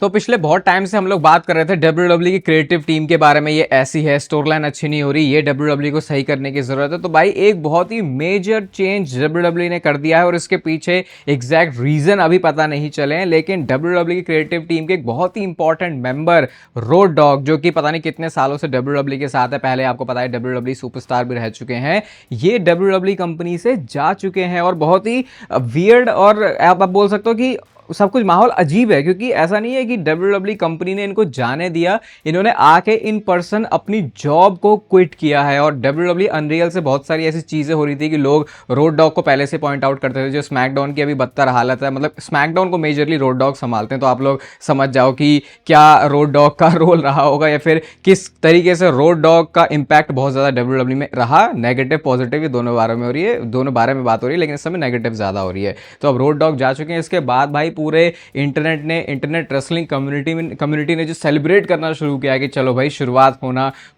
तो पिछले बहुत टाइम से हम लोग बात कर रहे थे WWE की क्रिएटिव टीम के बारे में। ये ऐसी है, स्टोरी लाइन अच्छी नहीं हो रही, ये WWE को सही करने की जरूरत है। तो भाई एक बहुत ही मेजर चेंज WWE ने कर दिया है और इसके पीछे एग्जैक्ट रीजन अभी पता नहीं चले हैं, लेकिन WWE की क्रिएटिव टीम के एक बहुत ही इंपॉर्टेंट मेंबर रोड डॉग, जो कि पता नहीं कितने सालों से WWE के साथ है, पहले आपको पता है WWE सुपरस्टार भी रह चुके हैं, ये WWE कंपनी से जा चुके हैं। और बहुत ही वियर्ड और आप बोल सकते हो कि सब कुछ माहौल अजीब है, क्योंकि ऐसा नहीं है कि WWE कंपनी ने इनको जाने दिया, इन्होंने आके इन पर्सन अपनी जॉब को क्विट किया है। और WWE अनरियल से बहुत सारी ऐसी चीजें हो रही थी कि लोग रोड डॉग को पहले से पॉइंट आउट करते थे। जो स्मैकडाउन की अभी बदतर हालत है, मतलब स्मैकडाउन को मेजरली रोड डॉग संभालते हैं, तो आप लोग समझ जाओ कि क्या रोड डॉग का रोल रहा होगा या फिर किस तरीके से रोड डॉग का इंपैक्ट बहुत ज्यादा WWE में रहा। नेगेटिव पॉजिटिव ये दोनों बारे में हो रही है, दोनों बारे में बात हो रही है, लेकिन इस समय नेगेटिव ज्यादा हो रही है। तो अब रोड डॉग जा चुके हैं, इसके बाद भाई पूरे इंटरनेट रेसलिंग कम्युनिटी ने जो सेलिब्रेट करना शुरू किया है कि चलो भाई शुरुआत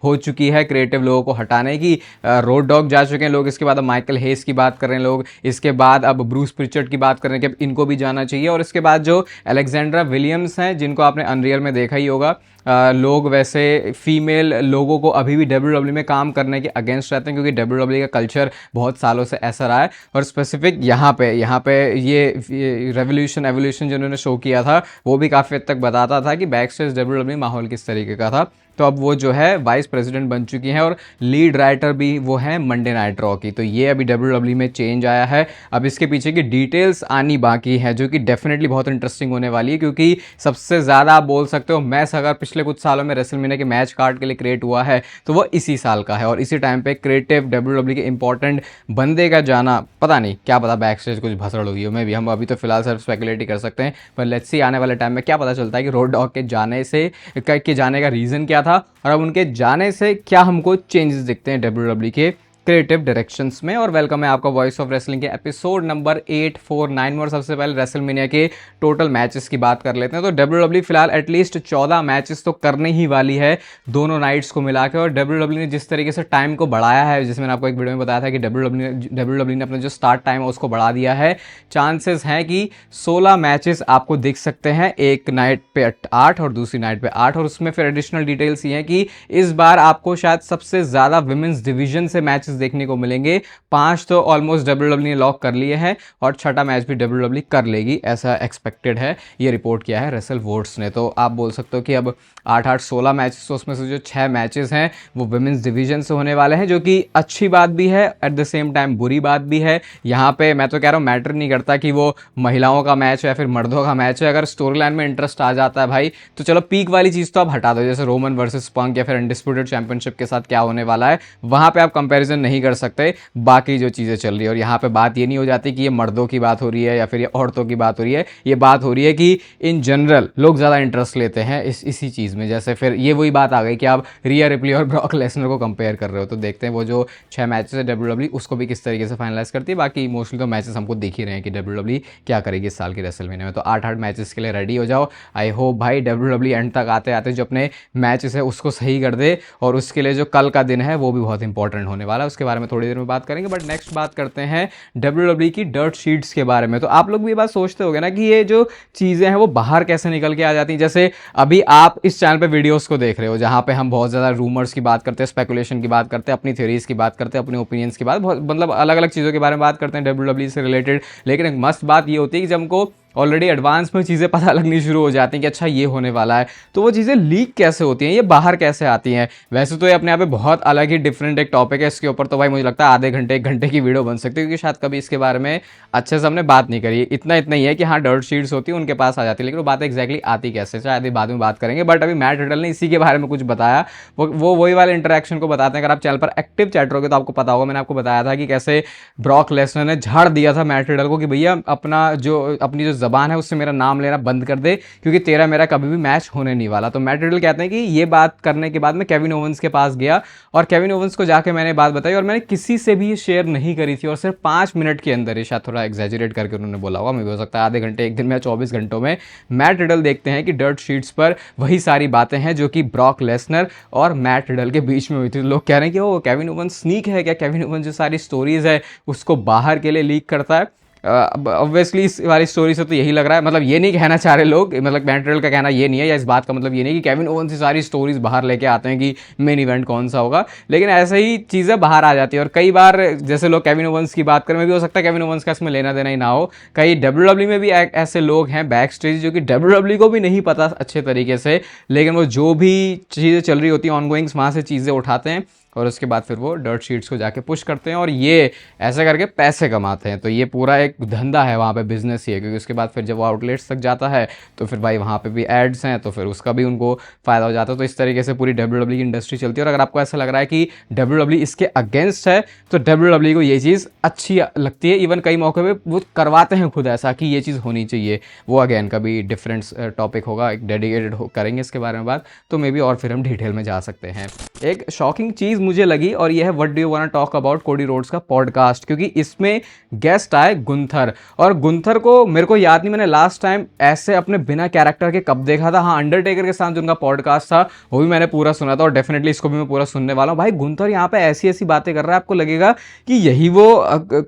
हो चुकी है क्रिएटिव लोगों को हटाने की। रोड डॉग जा चुके हैं लोग, इसके बाद अब माइकल हेस की बात कर रहे हैं लोग, इसके बाद अब ब्रूस प्रिचर्ड की बात कर रहे हैं कि इनको भी जाना चाहिए। और इसके बाद जो अलेक्जेंड्रा विलियम्स हैं, जिनको आपने अनरियल में देखा ही होगा, लोग वैसे फीमेल लोगों को अभी भी WWE में काम करने के अगेंस्ट रहते हैं, क्योंकि WWE का कल्चर बहुत सालों से ऐसा रहा है। और स्पेसिफिक यहाँ पे ये रेवोल्यूशन एवोल्यूशन जो उन्होंने शो किया था, वो भी काफ़ी हद तक बताता था कि बैक स्टेज WWE माहौल किस तरीके का था। तो अब वो जो है वाइस प्रेसिडेंट बन चुकी हैं और लीड राइटर भी वो हैं मंडे नाइट रॉ की। तो ये अभी WWE में चेंज आया है। अब इसके पीछे की डिटेल्स आनी बाकी है, जो कि डेफिनेटली बहुत इंटरेस्टिंग होने वाली है, क्योंकि सबसे ज़्यादा आप बोल सकते हो मैच अगर पिछले कुछ सालों में रेसलमेनिया के मैच कार्ड के लिए क्रिएट हुआ है तो वो इसी साल का है। और इसी टाइम पे क्रिएटिव WWE के इंपॉर्टेंट बंदे का जाना, पता नहीं क्या पता बैक स्टेज कुछ भसड़ हुई हो, मैं भी हम अभी तो फिलहाल सिर्फ स्पेकुलेट ही कर सकते हैं। पर लेट्स सी आने वाले टाइम में क्या पता चलता है कि रोड डॉग के जाने का रीज़न क्या था और अब उनके जाने से क्या हमको चेंजेस दिखते हैं WWE के क्रिएटिव डायरेक्शंस में। और वेलकम है आपका वॉइस ऑफ रेसलिंग के एपिसोड नंबर 849 में। और सबसे पहले रेसलमेनिया के टोटल मैचेस की बात कर लेते हैं। तो WWE फिलहाल एटलीस्ट 14 मैचेस तो करने ही वाली है दोनों नाइट्स को मिला के। और WWE ने जिस तरीके से टाइम को बढ़ाया है, जिसमें मैंने आपको एक वीडियो में बताया था कि WWE ने अपना जो स्टार्ट टाइम है उसको बढ़ा दिया है, चांसेस हैं कि 16 मैचेस आपको दिख सकते हैं, एक नाइट पे 8 और दूसरी नाइट पे 8। और उसमें फिर एडिशनल डिटेल्स ये हैं कि इस बार आपको शायद सबसे ज़्यादा विमेंस डिवीजन से मैचेस देखने को मिलेंगे। 5 तो ऑलमोस्ट WWE ने लॉक कर लिए हैं और छठा मैच भी WWE कर लेगी, ऐसा एक्सपेक्टेड है, ये रिपोर्ट किया है रेसल वोट्स ने। तो आप बोल सकते हो कि अब 8-8 16 मैचेस, तो उसमें से जो 6 मैचेस हैं वो विमेंस डिवीजन से होने वाले हैं, जो कि अच्छी बात भी है, एट द सेम टाइम बुरी बात भी है। यहाँ पे मैं तो कह रहा हूँ मैटर नहीं करता कि वो महिलाओं का मैच है या फिर मर्दों का मैच है, अगर स्टोरी लाइन में इंटरेस्ट आ जाता है भाई तो चलो पीक वाली चीज़ तो आप हटा दो, जैसे रोमन वर्सेस पंक या फिर अनडिस्प्यूटेड चैंपियनशिप के साथ क्या होने वाला है, वहाँ पे आप कंपैरिजन नहीं कर सकते बाकी जो चीज़ें चल रही है। और यहाँ पे बात ये नहीं हो जाती कि ये मर्दों की बात हो रही है या फिर ये औरतों की बात हो रही है, ये बात हो रही है कि इन जनरल लोग ज़्यादा इंटरेस्ट लेते हैं इसी चीज़ में। जैसे फिर ये वही बात आ गई कि आप रिया रिप्ली और ब्रॉक लेसनर को कंपेयर कर रहे हो, तो देखते हैं वो जो 6 मैचेस है WWE उसको भी किस तरीके से फाइनलाइज करती है। बाकी मोस्टली तो मैचेस हमको देख ही रहे हैं कि WWE क्या करेगी इस साल की रेसलमेनिया में। तो 8-8 मैचेस के लिए रेडी हो जाओ। आई होप भाई WWE एंड तक आते आते जो अपने मैचेस है उसको सही कर दे, और उसके लिए जो कल का दिन है वो भी बहुत इंपॉर्टेंट होने वाला है, उसके बारे में थोड़ी देर में बात करेंगे। बट नेक्स्ट बात करते हैं WWE की डर्ट शीट्स के बारे में। तो आप लोग भी ये बात सोचते होंगे ना कि ये जो चीज़ें हैं वो बाहर कैसे निकल के आ जाती हैं। जैसे अभी आप इस चैनल पे वीडियोस को देख रहे हो जहाँ पे हम बहुत ज़्यादा रूमर्स की बात करते हैं, स्पेकुलेशन की बात करते हैं, अपनी थ्योरीज की बात करते हैं, अपने ओपिनियंस की बात, बहुत मतलब अलग अलग चीज़ों के बारे में बात करते हैं WWE से रिलेटेड। लेकिन एक मस्त बात ये होती है कि जब हमको ऑलरेडी एडवांस में चीज़ें पता लगनी शुरू हो जाती हैं कि अच्छा ये होने वाला है, तो वो चीज़ें लीक कैसे होती हैं, ये बाहर कैसे आती हैं। वैसे तो ये अपने आप में बहुत अलग ही डिफरेंट एक टॉपिक है, इसके ऊपर तो भाई मुझे लगता है आधे घंटे 1 घंटे की वीडियो बन सकती है, क्योंकि शायद कभी इसके बारे में अच्छे से हमने बात नहीं करी। इतना ही है कि हाँ डर्ट शीट्स होती है उनके पास आ जाती है, लेकिन वो बात एग्जैक्टली आती कैसे शायद बाद में बात करेंगे। बट अभी मैट रिडल ने इसी के बारे में कुछ बताया, वो वही वाले इंटरेक्शन को बताते हैं। अगर आप चैनल पर एक्टिव चैट रहोगे तो आपको पता होगा, मैंने आपको बताया था कि कैसे ब्रॉक लेसनर ने झाड़ दिया था मैट रिडल को कि भैया अपनी जो जबान है उससे मेरा नाम लेना बंद कर दे, क्योंकि तेरा मेरा कभी भी मैच होने नहीं वाला। तो मैट रिडल कहते हैं कि ये बात करने के बाद मैं केविन ओवेंस के पास गया और केविन ओवेंस को जाके मैंने बात बताई, और मैंने किसी से भी शेयर नहीं करी थी, और सिर्फ 5 मिनट के अंदर ही, शायद थोड़ा एग्जैजरेट करके उन्होंने बोला होगा, मैं भी हो सकता है आधे घंटे, एक दिन में 24 घंटों में। मैट रिडल देखते हैं कि डर्ट शीट्स पर वही सारी बातें हैं जो कि ब्रॉक लेसनर और मैट रिडल के बीच में हुई थी। लोग कह रहे हैं कि वो केविन ओवेंस स्नीक है क्या, केविन ओवेंस जो सारी स्टोरीज है उसको बाहर के लिए लीक करता है। ऑब्वियसली इस वाली स्टोरी से तो यही लग रहा है, मतलब ये नहीं कहना चाह रहे लोग, मतलब मैटेरियल का कहना ये नहीं है, या इस बात का मतलब ये नहीं कि केविन ओवन से सारी स्टोरीज बाहर लेके आते हैं कि मेन इवेंट कौन सा होगा, लेकिन ऐसे ही चीज़ें बाहर आ जाती है। और कई बार जैसे लोग केविन ओवंस की बात करें, में भी हो सकता है केविन ओवंस का इसमें लेना देना ही ना हो, कई डब्ल्यूडब्ल्यू में भी ऐसे लोग हैं बैक स्टेज जो कि डब्ल्यूडब्ल्यू को भी नहीं पता अच्छे तरीके से, लेकिन वो जो भी चीज़ें चल रही होती हैं ऑनगोइंग्स, वहाँ से चीज़ें उठाते हैं और उसके बाद फिर वो डर्ट शीट्स को जाके पुश करते हैं और ये ऐसे करके पैसे कमाते हैं। तो ये पूरा एक धंधा है वहाँ पे, बिजनेस ही है, क्योंकि उसके बाद फिर जब वो आउटलेट्स तक जाता है तो फिर भाई वहाँ पे भी एड्स हैं, तो फिर उसका भी उनको फ़ायदा हो जाता है। तो इस तरीके से पूरी डब्ल्यूडब्ल्यू की इंडस्ट्री चलती है। और अगर आपको ऐसा लग रहा है कि डब्ल्यूडब्ल्यू इसके अगेंस्ट है, तो डब्ल्यूडब्ल्यू को ये चीज़ अच्छी लगती है। इवन कई मौके पर वो करवाते हैं खुद ऐसा कि ये चीज़ होनी चाहिए। वो अगेन कभी डिफरेंट टॉपिक होगा, एक डेडिकेटेड करेंगे इसके बारे में बात, तो मे बी और फिर हम डिटेल में जा सकते हैं। एक शॉकिंग चीज़ मुझे लगी और यह है what do you want to talk about Cody Rhodes का पॉडकास्ट, क्योंकि इसमें गेस्ट आए गुंथर। और गुंथर को मेरे को याद नहीं मैंने लास्ट टाइम ऐसे अपने बिना कैरेक्टर के कब देखा था। हाँ, अंडरटेकर के साथ जो उनका पॉडकास्ट था वो भी मैंने पूरा सुना था और डेफिनेटली इसको भी मैं पूरा सुनने वाला हूँ। भाई गुंथर यहाँ पे ऐसी ऐसी बातें कर रहा है, आपको लगेगा कि यही वो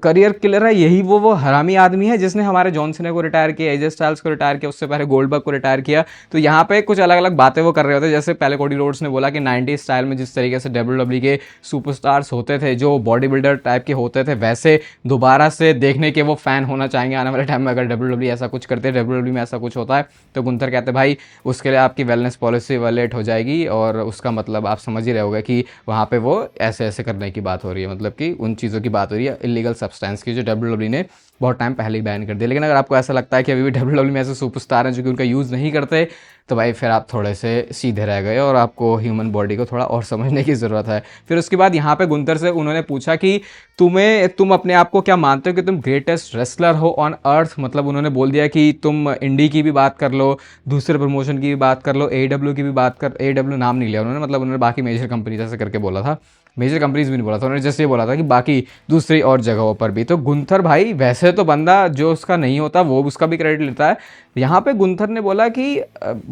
करियर किलर है, यही वो हरामी आदमी है जिसने हमारे जॉन सीना को रिटायर किया, एजे स्टाइल्स को रिटायर किया, उससे पहले गोल्डबर्ग को रिटायर किया। तो यहाँ पे कुछ अलग अलग बातें वो कर रहे होते हैं। जैसे पहले कोडी रोड्स ने बोला कि 90 स्टाइल में जिस तरीके से डब्ल्यूडब्ल्यू के सुपरस्टार्स होते थे, जो बॉडी बिल्डर टाइप के होते थे, वैसे दोबारा से देखने के वो फैन होना चाहेंगे आने वाले टाइम में। अगर डब्ल्यूडब्ल्यू ऐसा कुछ करते हैं, डब्ल्यूडब्ल्यू में ऐसा कुछ होता है, तो गुंथर कहते हैं भाई उसके लिए आपकी वेलनेस पॉलिसी वैलिड हो जाएगी। और उसका मतलब आप समझ ही रहे होगे कि वहाँ पे वो ऐसे ऐसे करने की बात हो रही है, मतलब कि उन चीज़ों की बात हो रही है इलीगल सब्सटेंस की, जो डब्ल्यूडब्ल्यू ने बहुत टाइम पहले ही बैन कर दिया। लेकिन अगर आपको ऐसा लगता है कि अभी भी डब्ल्यूडब्ल्यू में ऐसे सुपरस्टार हैं जो कि उनका यूज़ नहीं करते, तो भाई फिर आप थोड़े से सीधे रह गए और आपको ह्यूमन बॉडी को थोड़ा और समझने की ज़रूरत है। फिर उसके बाद यहाँ पे गुंथर से उन्होंने पूछा कि तुम अपने आप को क्या मानते हो कि तुम ग्रेटेस्ट रेसलर हो ऑन अर्थ। मतलब उन्होंने बोल दिया कि तुम इंडी की भी बात कर लो, दूसरे प्रमोशन की भी बात कर लो, AEW की भी बात कर, AEW नाम नहीं लिया उन्होंने, मतलब उन्होंने बाकी मेजर कंपनी जैसे करके बोला था, मेजर कंपनीज भी नहीं बोला था उन्होंने, जैसे ये बोला था कि बाकी दूसरी और जगहों पर भी। तो गुंथर भाई वैसे तो बंदा जो उसका नहीं होता वो उसका भी क्रेडिट लेता है। यहाँ पे गुंथर ने बोला कि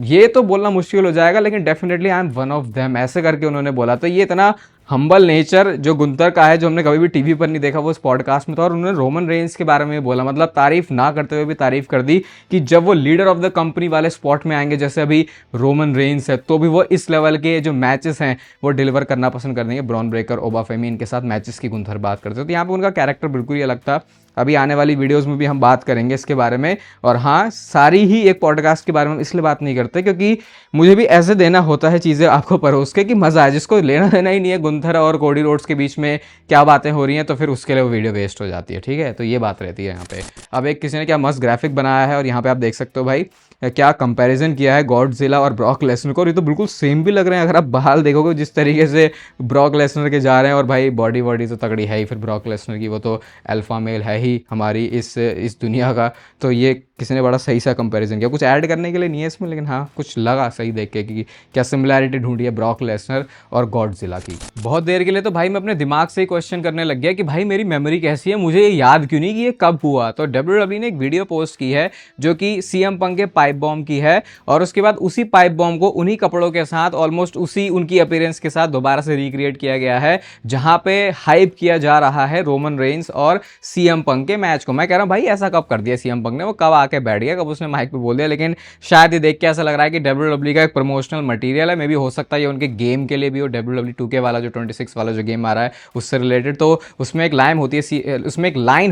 ये तो बोलना मुश्किल हो जाएगा लेकिन definitely I am one of them, ऐसे करके उन्होंने बोला। तो ये इतना हम्बल नेचर जो गुंथर का है, जो हमने कभी भी टीवी पर नहीं देखा, वो इस पॉडकास्ट में था। और उन्होंने रोमन रेंज के बारे में बोला, मतलब तारीफ ना करते हुए भी तारीफ कर दी कि जब वो लीडर ऑफ द कंपनी वाले स्पॉट में आएंगे, जैसे अभी रोमन रेंज है, तो भी वो इस लेवल के जो मैचेस हैं वो डिलीवर करना पसंद कर देंगे। ब्रॉन ब्रेकर, ओबा फेमी, इनके साथ मैचेस की गुंथर बात करते हैं। तो यहाँ पर उनका कैरेक्टर बिल्कुल ही अलग था। अभी आने वाली वीडियोस में भी हम बात करेंगे इसके बारे में। और हाँ, सारी ही एक पॉडकास्ट के बारे में इसलिए बात नहीं करते क्योंकि मुझे भी ऐसे देना होता है चीज़ें आपको परोस के कि मज़ा आए। जिसको लेना देना ही नहीं है गुंथर और कोडी रोड्स के बीच में क्या बातें हो रही हैं, तो फिर उसके लिए वो वीडियो वेस्ट हो जाती है। ठीक है, तो ये बात रहती है यहाँ पे। अब एक किसी ने क्या मस्त ग्राफिक बनाया है और यहाँ पे आप देख सकते हो भाई क्या कंपैरिजन किया है गॉडजिला और ब्रॉक लेसनर को, और ये तो बिल्कुल सेम भी लग रहे हैं। अगर आप बहाल देखोगे जिस तरीके से ब्रॉक लेसनर के जा रहे हैं, और भाई बॉडी वॉडी तो तगड़ी है ही फिर ब्रॉक लेसनर की, वो तो अल्फा मेल है ही हमारी इस दुनिया का। तो ये किसी ने बड़ा सही सा कंपैरिजन किया। कुछ ऐड करने के लिए नहीं है इसमें, लेकिन हाँ कुछ लगा सही देख के कि क्या सिमिलैरिटी ढूंढी है ब्रॉक लेसनर और गॉडजिला की। बहुत देर के लिए तो भाई मैं अपने दिमाग से ही क्वेश्चन करने लग गया कि भाई मेरी मेमोरी कैसी है, मुझे ये याद क्यों नहीं कि ये कब हुआ। तो डब्ल्यूडब्ल्यू ने एक वीडियो पोस्ट की है जो कि सीएम पंक के पाइप बॉम्ब की है, और उसके बाद उसी पाइप बॉम्ब को उन्हीं कपड़ों के साथ ऑलमोस्ट उसी उनकी अपीयरेंस के साथ दोबारा से रिक्रिएट किया गया है, जहां पे हाइप किया जा रहा है रोमन रेंस और सीएम पंक के मैच को। मैं कह रहा हूं भाई ऐसा कब कर दिया सीएम पंक ने, वो कब आके बैठ गया, कब उसने माइक पे बोल दिया। लेकिन शायद ये देख के ऐसा लग रहा है कि डब्ल्यूडब्ल्यू का एक प्रमोशनल मटेरियल है, मे बी हो सकता है ये उनके गेम के लिए भी हो, डब्ल्यूडब्ल्यू 2K वाला जो 26 वाला जो गेम आ रहा है उससे रिलेटेड। तो उसमें एक लाइन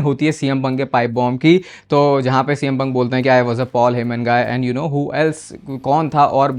होती है सीएम पंक के पाइप बॉम्ब की, तो जहां पे सीएम पंक बोलते हैं कि I was a Paul Heyman guy and you know who else, कौन था और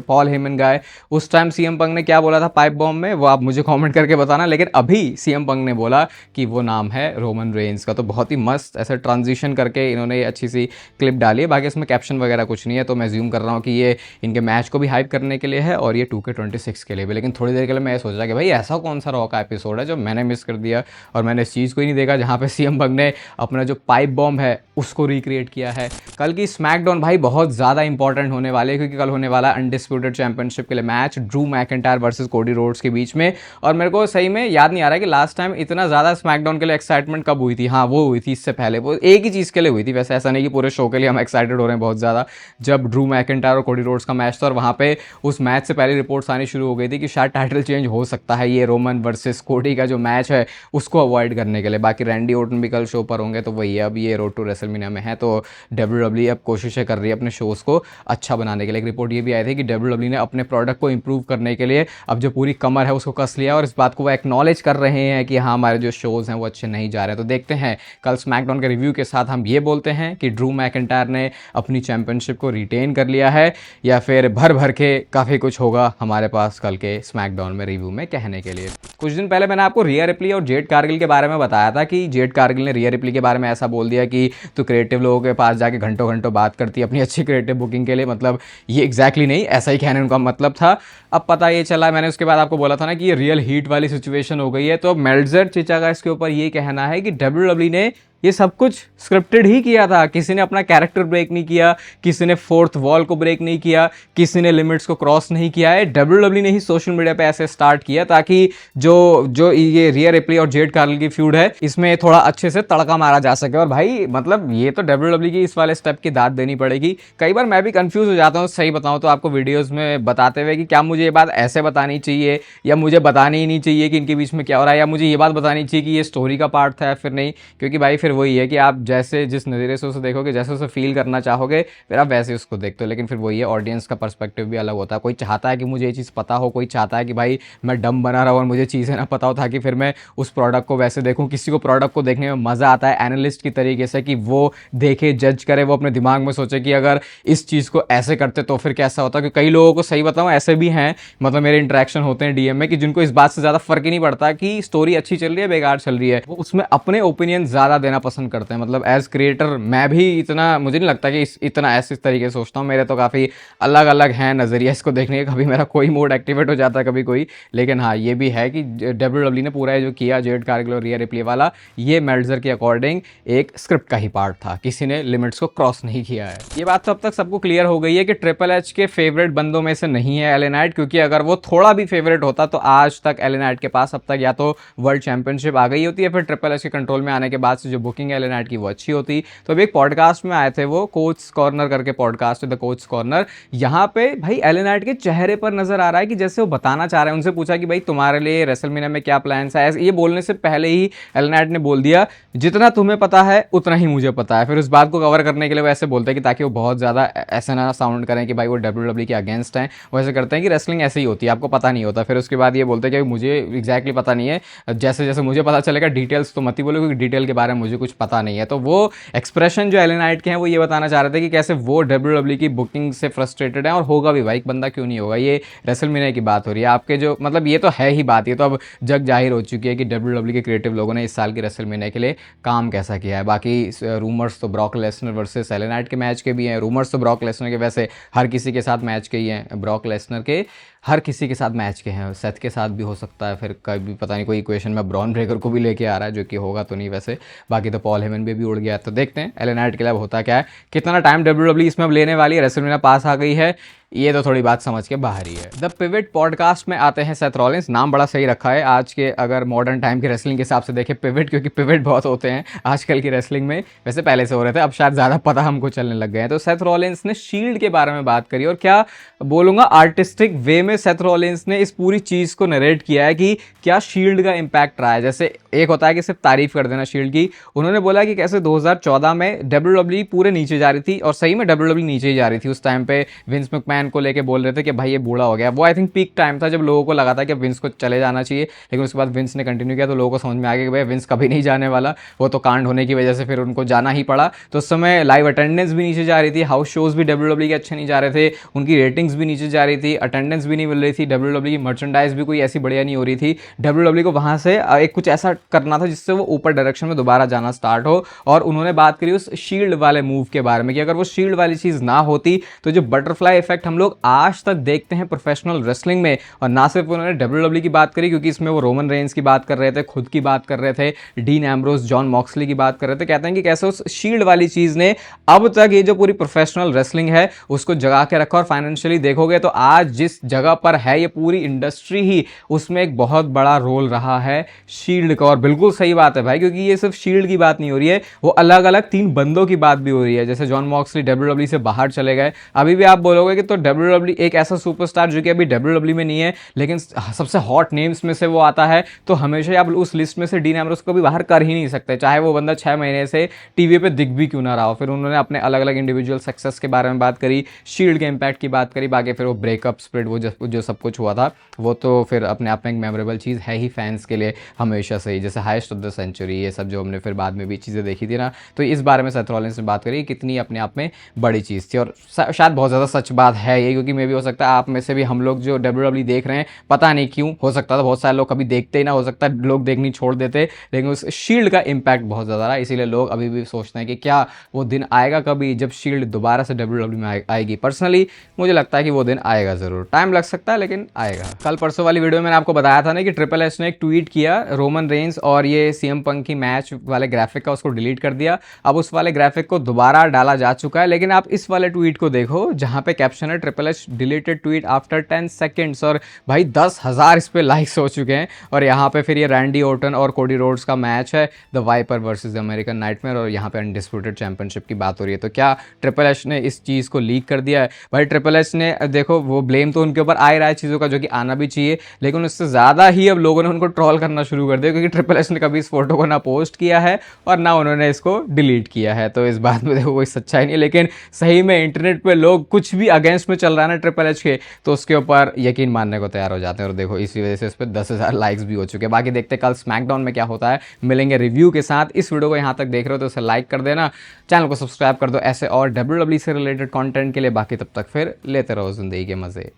पॉल हेमन गाय। उस टाइम सीएम पंक ने क्या बोला था पाइप बॉम्ब में, वो आप मुझे कमेंट करके बताना। लेकिन अभी सीएम पंक ने बोला कि वो नाम है रोमन रेंस का। तो बहुत ही मस्त ऐसे ट्रांजिशन करके इन्होंने अच्छी सी क्लिप डाली है। बाकी इसमें कैप्शन वगैरह कुछ नहीं है, तो मैं ज्यूम कर रहा हूँ कि ये इनके मैच को भी हाइप करने के लिए है और ये 2K26 के लिए भी। लेकिन थोड़ी देर के लिए मैं ये सोच रहा कि भाई ऐसा कौन सा रॉ का एपिसोड है जो मैंने मिस कर दिया और मैंने इस चीज़ को ही नहीं देखा, जहाँ पे सीएम पंक ने अपना जो पाइप बॉम्ब है उसको रिक्रिएट किया है। कल की स्मैकडाउन भाई बहुत ज़्यादा इंपॉर्टेंट होने वाले, क्योंकि कल होने वाला अनडिस्प्यूटेड चैंपियनशिप के लिए match Drew McIntyre versus Cody Rhodes के बीच में। और मेरे को सही में याद नहीं आ रहा है कि लास्ट टाइम इतना ज़्यादा स्मैकडाउन के लिए एक्साइटमेंट कब हुई थी। हाँ वो हुई थी इससे पहले, वो एक ही चीज़ के लिए हुई थी, वैसे ऐसा नहीं कि पूरे शो के लिए हम एक्साइटेड हो रहे हैं बहुत ज़्यादा। जब ड्रू मैकिंटायर और कोडी रोड्स का मैच था और वहाँ पे उस मैच से पहले रिपोर्ट्स आनी शुरू हो गई थी कि शायद टाइटल चेंज हो सकता है ये रोमन वर्सेस कोडी का जो मैच है उसको अवॉइड करने के लिए। बाकी रैंडी ऑर्टन भी कल शो पर होंगे, तो वही है, अब ये रोड टू रेसलमेनिया में है, तो WWE अब कोशिशें कर रही है अपने शोज़ को अच्छा बनाने के लिए। एक रिपोर्ट ये भी आई थी कि WWE ने अपने प्रोडक्ट को इंप्रूव करने के लिए अब जो पूरी कमर है उसको कस लिया और इस बात को वो एक्नॉलेज कर रहे हैं कि हाँ हमारे जो शोज़ हैं वो अच्छे नहीं जा रहे हैं। तो देखते हैं कल स्मैकडाउन के रिव्यू के साथ हम ये बोलते हैं कि ड्रू मैकिंटायर ने अपनी चैंपियनशिप को रिटेन कर लिया है या फिर भर भर के काफ़ी कुछ होगा हमारे पास कल के स्मैकडाउन में रिव्यू में कहने के लिए। कुछ दिन पहले मैंने आपको रिया रिप्ली और जेड कारगिल के बारे में बताया था कि जेड कारगिल ने रिया रिप्ली के बारे में ऐसा बोल दिया कि तू क्रिएटिव लोगों के पास जाके घंटों घंटों बात करती है अपनी अच्छी क्रिएटिव बुकिंग के लिए। मतलब ये एग्जैक्टली नहीं, ऐसा ही कहने उनका मतलब था। अब पता ये चला, मैंने उसके बाद आपको बोला था ना कि ये रियल हीट वाली सिचुएशन हो गई है। तो अब मेल्जर चिचा का इसके ऊपर ये कहना है कि WWE ने ये सब कुछ स्क्रिप्टेड ही किया था, किसी ने अपना कैरेक्टर ब्रेक नहीं किया, किसी ने फोर्थ वॉल को ब्रेक नहीं किया, किसी ने लिमिट्स को क्रॉस नहीं किया है। WWE ने ही सोशल मीडिया पे ऐसे स्टार्ट किया ताकि जो ये रिया रिप्ली और जेड कार्गिल की फ्यूड है इसमें थोड़ा अच्छे से तड़का मारा जा सके। और भाई मतलब ये तो WWE की इस वाले स्टेप की दाद देनी पड़ेगी। कई बार मैं भी कंफ्यूज हो जाता हूँ, सही बताऊँ तो आपको वीडियोस में बताते हुए कि क्या मुझे ये बात ऐसे बतानी चाहिए या मुझे बतानी ही नहीं चाहिए कि इनके बीच में क्या हो रहा है, या मुझे ये बात बतानी चाहिए कि ये स्टोरी का पार्ट था या फिर नहीं। क्योंकि भाई फिर वही है कि आप जैसे जिस नज़रिए से उसे देखोगे, जैसे उसे फील करना चाहोगे, फिर आप वैसे उसको देखते हो। लेकिन फिर वही है, ऑडियंस का पर्सपेक्टिव भी अलग होता है। कोई चाहता है कि मुझे ये चीज़ पता हो, कोई चाहता है कि भाई मैं डम बना रहा हूँ और मुझे चीज़ें ना पता हो ताकि फिर मैं उस प्रोडक्ट को वैसे देखूँ। किसी को प्रोडक्ट को देखने में मज़ा आता है एनालिस्ट की तरीके से कि वो देखे, जज करे, वो अपने दिमाग में सोचे कि अगर इस चीज़ को ऐसे करते तो फिर कैसा होता। क्योंकि कई लोगों को, सही बताऊँ, ऐसे भी हैं, मतलब मेरे इंटरेक्शन होते हैं डीएम में, कि जिनको इस बात से ज़्यादा फर्क ही नहीं पड़ता कि स्टोरी अच्छी चल रही है बेकार चल रही है, वो उसमें अपने ओपिनियन ज़्यादा देना पसंद करते हैं। मतलब एज क्रिएटर मैं भी इतना, मुझे नहीं लगता कि इतना ऐसे तरीके से सोचता हूँ। मेरे तो काफ़ी अलग अलग हैं नज़रिया इसको देखने का। कभी मेरा कोई मोड एक्टिवेट हो जाता है, कभी कोई। लेकिन हाँ ये भी है कि WWE ने पूरा जो किया जेड कारगिल और रिया रिप्ली वाला, ये मेल्जर के अकॉर्डिंग एक स्क्रिप्ट का ही पार्ट था, किसी ने लिमिट्स को क्रॉस नहीं किया है। ये बात तो अब तक सबको क्लियर हो गई है कि ट्रिपल एच के फेवरेट बंदों में से नहीं है एले नाइट। क्योंकि अगर वो थोड़ा भी फेवरेट होता तो आज तक एले नाइट के पास अब तक या तो वर्ल्ड चैंपियनशिप आ गई होती है, फिर ट्रिपल एच के कंट्रोल में आने के बाद से जो बुकिंग है एले नाइट की वो अच्छी होती। तो अभी एक पॉडकास्ट में आए थे वो, कोच कॉर्नर करके पॉडकास्ट है, द कोच कॉर्नर। यहाँ पे भाई एले नाइट के चेहरे पर नजर आ रहा है कि जैसे वो बताना चाह रहे हैं। उनसे पूछा कि भाई तुम्हारे लिए रेसलमेनिया में क्या प्लान्स है, ये बोलने से पहले ही एले नाइट ने बोल दिया जितना तुम्हें पता है उतना ही मुझे पता है। फिर उस बात को कवर करने के लिए वो ऐसे बोलते हैं कि ताकि वो बहुत ज़्यादा ऐसे ना साउंड करें कि भाई वो WWE के अगेंस्ट हैं। वो ऐसे करते हैं कि रेसलिंग ऐसे ही होती है, आपको पता नहीं होता। फिर उसके बाद ये बोलते हैं कि मुझे एग्जैक्टली पता नहीं है, जैसे जैसे मुझे पता चलेगा, डिटेल्स तो मत ही बोलो क्योंकि डिटेल के बारे में मुझे कुछ पता नहीं है। तो वो एक्सप्रेशन जो एले नाइट के हैं वो ये बताना चाह रहे थे कि कैसे वो WWE की बुकिंग से फ्रस्ट्रेटेड है। और होगा भी भाई, एक बंदा क्यों नहीं होगा। ये रेसलमेनिया की बात हो रही है, आपके जो मतलब ये तो है ही बात, ये तो अब जग जाहिर हो चुकी है कि WWE के क्रिएटिव लोगों ने इस साल की रेसलमेनिया के लिए काम कैसा किया है। बाकी रूमर्स तो Brock Lesnar versus LA Knight के मैच के भी हैं, रूमर्स तो ब्रॉक लेसनर के वैसे हर किसी के साथ मैच के ही हैं, ब्रॉक लेसनर के हर किसी के साथ मैच के हैं, सेथ के साथ भी हो सकता है, फिर कभी पता नहीं कोई इक्वेशन में ब्रॉन ब्रेकर को भी लेके आ रहा है, जो कि होगा तो नहीं वैसे। बाकी तो पॉल हेमन भी उड़ गया है। तो देखते हैं एले नाइट के लिए अब होता क्या है, कितना टाइम WWE इसमें अब लेने वाली है। रेसलमेनिया पास आ गई है, ये तो थोड़ी बात समझ के बाहर ही है। द पिवट पॉडकास्ट में आते हैं सेथ रॉलिंस, नाम बड़ा सही रखा है आज के, अगर मॉडर्न टाइम की रेसलिंग के हिसाब से देखें पिवट, क्योंकि पिवट बहुत होते हैं आजकल की रेसलिंग में, वैसे पहले से हो रहे थे, अब शायद ज़्यादा पता हमको चलने लग गए हैं। तो सेथ रॉलिंस ने शील्ड के बारे में बात करी और क्या बोलूँगा आर्टिस्टिक वे में सेथ रॉलिंस ने इस पूरी चीज़ को नरेट किया है कि क्या शील्ड का इम्पैक्ट रहा है। जैसे एक होता है कि सिर्फ तारीफ कर देना शील्ड की, उन्होंने बोला कि कैसे 2014 में WWE पूरे नीचे जा रही थी और सही में WWE नीचे ही जा रही थी। उस टाइम पे विंस मैकमैन को लेके बोल रहे थे कि भाई ये बूढ़ा हो गया। वो आई थिंक पीक टाइम था जब लोगों को लगा था कि विंस को चले जाना चाहिए, लेकिन उसके बाद विंस ने कंटिन्यू किया तो लोगों को समझ में आ गया कि भाई विंस कभी नहीं जाने वाला। वो तो कांड होने की वजह से फिर उनको जाना ही पड़ा। तो उस समय लाइव अटेंडेंस भी नीचे जा रही थी, हाउस शोज भी WWE के अच्छे नहीं जा रहे थे, उनकी रेटिंग्स भी नीचे जा रही थी, अटेंडेंस भी नहीं मिल रही थी, WWE की मर्चेंडाइज भी कोई ऐसी बढ़िया नहीं हो रही थी। WWE को वहाँ से एक कुछ ऐसा करना था जिससे वो ऊपर डायरेक्शन में दोबारा जाना स्टार्ट हो। और उन्होंने बात करी उस शील्ड वाले मूव के बारे में कि अगर वो शील्ड वाली चीज़ ना होती तो जो बटरफ्लाई इफेक्ट हम लोग आज तक देखते हैं प्रोफेशनल रेसलिंग में, और ना सिर्फ उन्होंने WWE की बात करी क्योंकि इसमें वो रोमन रेंस की बात कर रहे थे, खुद की बात कर रहे थे, डीन एम्ब्रोस, जॉन मॉक्सली की बात कर रहे थे। कहते हैं कि कैसे उस शील्ड वाली चीज़ ने अब तक ये जो पूरी प्रोफेशनल रेसलिंग है उसको जगा के रखा। और फाइनेंशियली देखोगे तो आज जिस जगह पर है ये पूरी इंडस्ट्री ही, उसमें एक बहुत बड़ा रोल रहा है शील्ड का। और बिल्कुल सही बात है भाई, क्योंकि ये सिर्फ शील्ड की बात नहीं हो रही है, वो अलग अलग 3 बंदों की बात भी हो रही है। जैसे जॉन मॉक्सली डब्ल्यूडब्ल्यूई से बाहर चले गए, अभी भी आप बोलोगे कि तो डब्ल्यूडब्ल्यूई एक ऐसा सुपरस्टार जो कि अभी डब्ल्यूडब्ल्यूई में नहीं है लेकिन सबसे हॉट नेम्स में से वो आता है, तो हमेशा आप उस लिस्ट में से डीन एम्ब्रोस को भी बाहर कर ही नहीं सकते, चाहे वो बंदा 6 महीने से टीवी पे दिख भी क्यों ना रहा हो। फिर उन्होंने अपने अलग अलग इंडिविजुअल सक्सेस के बारे में बात करी, शील्ड के इम्पैक्ट की बात करी, बाकी फिर वो ब्रेकअप स्प्लिट वो जो सब कुछ हुआ था वो तो फिर अपने आप में एक मेमोरेबल चीज़ है ही फैंस के लिए हमेशा से ही। जैसे हाईएस्ट ऑफ द सेंचुरी, ये सब जो हमने फिर बाद में भी चीज़ें देखी थी ना, तो इस बारे में सेथ रॉलिंस ने बात करी कितनी अपने आप में बड़ी चीज़ थी। और शायद बहुत ज़्यादा सच बात है ये, क्योंकि मे भी हो सकता है आप में से भी हम लोग जो डब्ल्यूडब्ल्यूई देख रहे हैं, पता नहीं क्यों, हो सकता था बहुत सारे लोग कभी देखते ही ना, हो सकता है लोग देखनी छोड़ देते, लेकिन उस शील्ड का इम्पैक्ट बहुत ज़्यादा रहा, इसीलिए लोग अभी भी सोचते हैं कि क्या वो दिन आएगा कभी जब शील्ड दोबारा से डब्ल्यूडब्ल्यूई में आएगी। पर्सनली मुझे लगता है कि वो दिन आएगा ज़रूर, टाइम लग सकता है लेकिन आएगा। कल परसों वाली वीडियो में मैंने आपको बताया था ना कि ट्रिपल एच ने एक ट्वीट किया रोमन रेंस और ये सीएम पंक की मैच वाले ग्राफिक का, उसको डिलीट कर दिया। अब उस वाले ग्राफिक को दोबारा डाला जा चुका है, लेकिन आप इस वाले ट्वीट को देखो जहां पे कैप्शन है triple H deleted tweet after 10 seconds, और भाई 10,000 इस पे लाइक्स हो चुके हैं। और यहाँ पे फिर ये रैंडी ऑर्टन और कोडी रोड्स का मैच है, the Viper versus American Nightmare, और यहाँ पे अनडिस्प्यूटेड चैंपियनशिप की बात हो रही है। तो क्या ट्रिपल एच ने इस चीज़ को लीक कर दिया है? भाई ट्रिपल एच ने देखो, वो ब्लेम तो उनके ऊपर आ ही रहा है चीज़ों का, जो कि आना भी चाहिए, लेकिन उससे ज़्यादा ही अब लोगों ने उनको ट्रॉल करना शुरू कर दिया, क्योंकि ट्रिपल एच ने कभी इस फोटो को ना पोस्ट किया है और ना उन्होंने इसको डिलीट किया है। तो इस बात में देखो कोई सच्चाई नहीं है, लेकिन सही में इंटरनेट पे लोग कुछ भी अगेंस्ट में चल रहा है ना ट्रिपल एच के, तो उसके ऊपर यकीन मानने को तैयार हो जाते हैं। और देखो इसी वजह से इस पर 10,000 लाइक्स भी हो चुके हैं। बाकी देखते हैं कल स्मैकडाउन में क्या होता है, मिलेंगे रिव्यू के साथ। इस वीडियो को यहाँ तक देख रहे हो तो उसे लाइक कर देना, चैनल को सब्सक्राइब कर दो ऐसे और डब्ल्यूडब्ल्यूई से रिलेटेड कंटेंट के लिए। बाकी तब तक फिर लेते रहो जिंदगी के मजे।